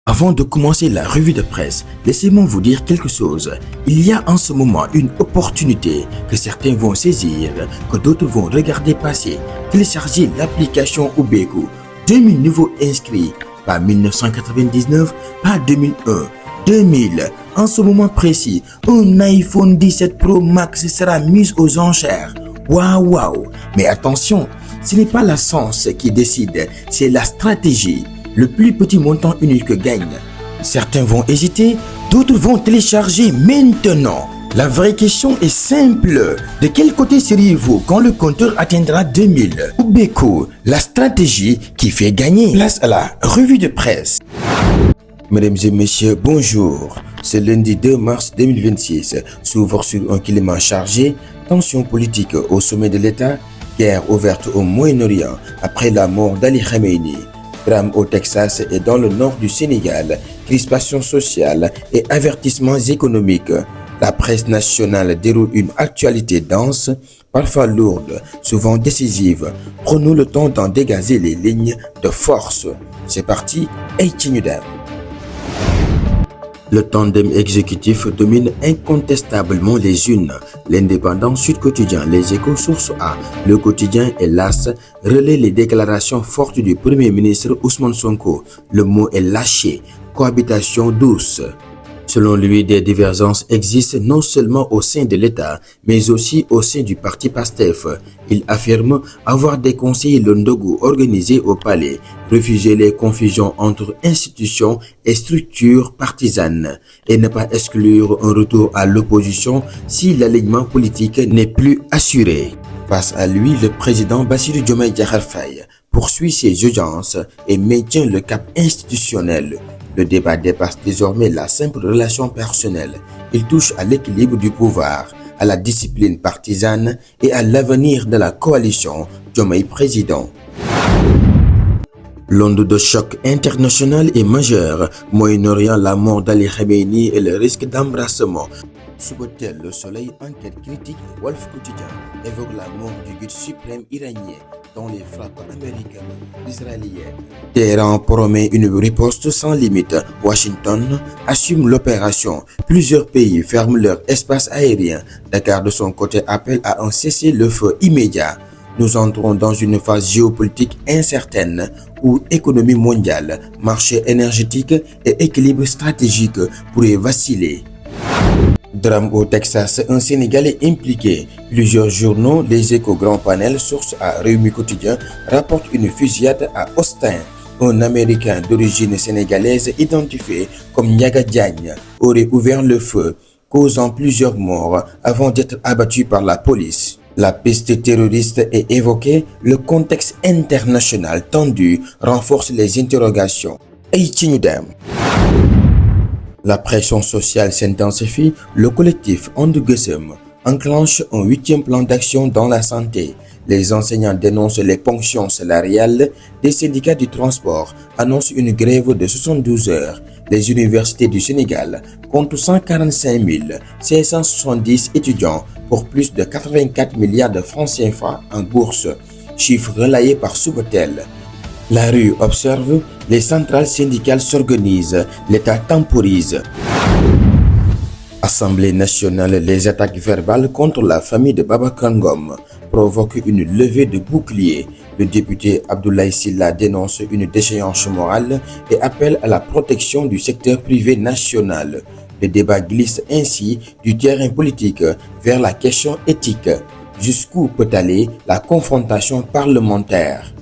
Avant de commencer la revue de presse, laissez-moi vous dire quelque chose. Il y a en ce moment une opportunité que certains vont saisir, que d'autres vont regarder passer. Téléchargez l'application Ubeku. 2000 nouveaux inscrits, pas 1999, pas 2001, 2000. En ce moment précis, un iPhone 17 Pro Max sera mis aux enchères. Waouh! Mais attention, ce n'est pas la sens qui décide, c'est la stratégie. Le plus petit montant unique gagne. Certains vont hésiter, d'autres vont télécharger maintenant. La vraie question est simple. De quel côté seriez-vous quand le compteur atteindra 2000? Ubeku, la stratégie qui fait gagner. Place à la revue de presse. Mesdames et messieurs, bonjour. Ce lundi 2 mars 2026 s'ouvre sur un climat chargé, tension politique au sommet de l'État, guerre ouverte au Moyen-Orient après la mort d'Ali Khamenei. Drame au Texas et dans le nord du Sénégal, crispation sociale et avertissements économiques. La presse nationale déroule une actualité dense, parfois lourde, souvent décisive. Prenons le temps d'en dégager les lignes de force. C'est parti, Eitinudam. Le tandem exécutif domine incontestablement les unes. L'Indépendant, Sud Quotidien, Les Échos, Source A, Le Quotidien et l'As relaient les déclarations fortes du Premier ministre Ousmane Sonko. Le mot est lâché, cohabitation douce. Selon lui, des divergences existent non seulement au sein de l'État, mais aussi au sein du parti PASTEF. Il affirme avoir déconseillé le Ndogu organisé au palais, refuser les confusions entre institutions et structures partisanes, et ne pas exclure un retour à l'opposition si l'alignement politique n'est plus assuré. Face à lui, le président Bassirou Diomaye Diakhar Faye poursuit ses audiences et maintient le cap institutionnel. Le débat dépasse désormais la simple relation personnelle. Il touche à l'équilibre du pouvoir, à la discipline partisane et à l'avenir de la coalition Diomaye président. L'onde de choc international est majeure. Moyen-Orient, la mort d'Ali Khamenei et le risque d'embrassement. Subotel, Le Soleil, enquête critique, Wolf Quotidien évoque la mort du guide suprême iranien dans les frappes américaines, israéliennes. Téhéran promet une riposte sans limite. Washington assume l'opération. Plusieurs pays ferment leur espace aérien. Dakar de son côté appelle à un cessez-le-feu immédiat. Nous entrons dans une phase géopolitique incertaine où économie mondiale, marché énergétique et équilibre stratégique pourraient vaciller. Drame au Texas, un Sénégalais impliqué. Plusieurs journaux, Les Échos, Grand Panel, Source A, Rewmi Quotidien rapportent une fusillade à Austin. Un Américain d'origine sénégalaise identifié comme Ndiaga Diagne aurait ouvert le feu, causant plusieurs morts avant d'être abattu par la police. La piste terroriste est évoquée, le contexte international tendu renforce les interrogations. Eitinudam. La pression sociale s'intensifie, le collectif Andugesem enclenche un 8e plan d'action dans la santé. Les enseignants dénoncent les ponctions salariales, des syndicats du transport annoncent une grève de 72 heures. Les universités du Sénégal comptent 145 570 étudiants pour plus de 84 milliards de francs CFA en bourse, chiffre relayé par Subotel. La rue observe, les centrales syndicales s'organisent, l'État temporise. Assemblée nationale, les attaques verbales contre la famille de Babacar Ngom provoquent une levée de boucliers. Le député Abdoulaye Sylla dénonce une déchéance morale et appelle à la protection du secteur privé national. Le débat glisse ainsi du terrain politique vers la question éthique. Jusqu'où peut aller la confrontation parlementaire?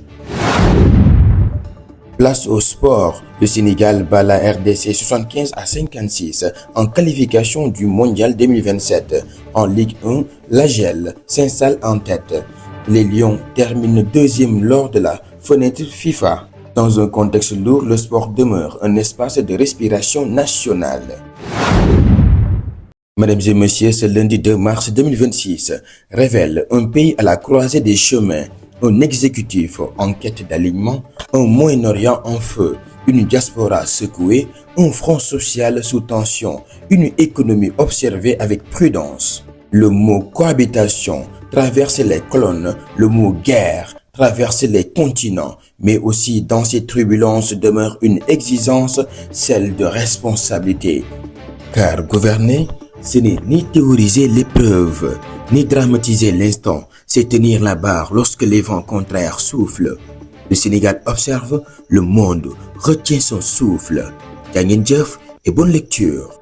Place au sport, le Sénégal bat la RDC 75-56 en qualification du Mondial 2027. En Ligue 1, l'AGEL s'installe en tête. Les Lions terminent deuxième lors de la fenêtre FIFA. Dans un contexte lourd, le sport demeure un espace de respiration nationale. Mesdames et messieurs, ce lundi 2 mars 2026 révèle un pays à la croisée des chemins. Un exécutif en quête d'alignement, un Moyen-Orient en feu, une diaspora secouée, un front social sous tension, une économie observée avec prudence. Le mot cohabitation traverse les colonnes, le mot guerre traverser les continents, mais aussi dans ces turbulences demeure une exigence, celle de responsabilité. Car gouverner, ce n'est ni théoriser l'épreuve, ni dramatiser l'instant, c'est tenir la barre lorsque les vents contraires soufflent. Le Sénégal observe, le monde retient son souffle. Jaa ngeen jëf et bonne lecture.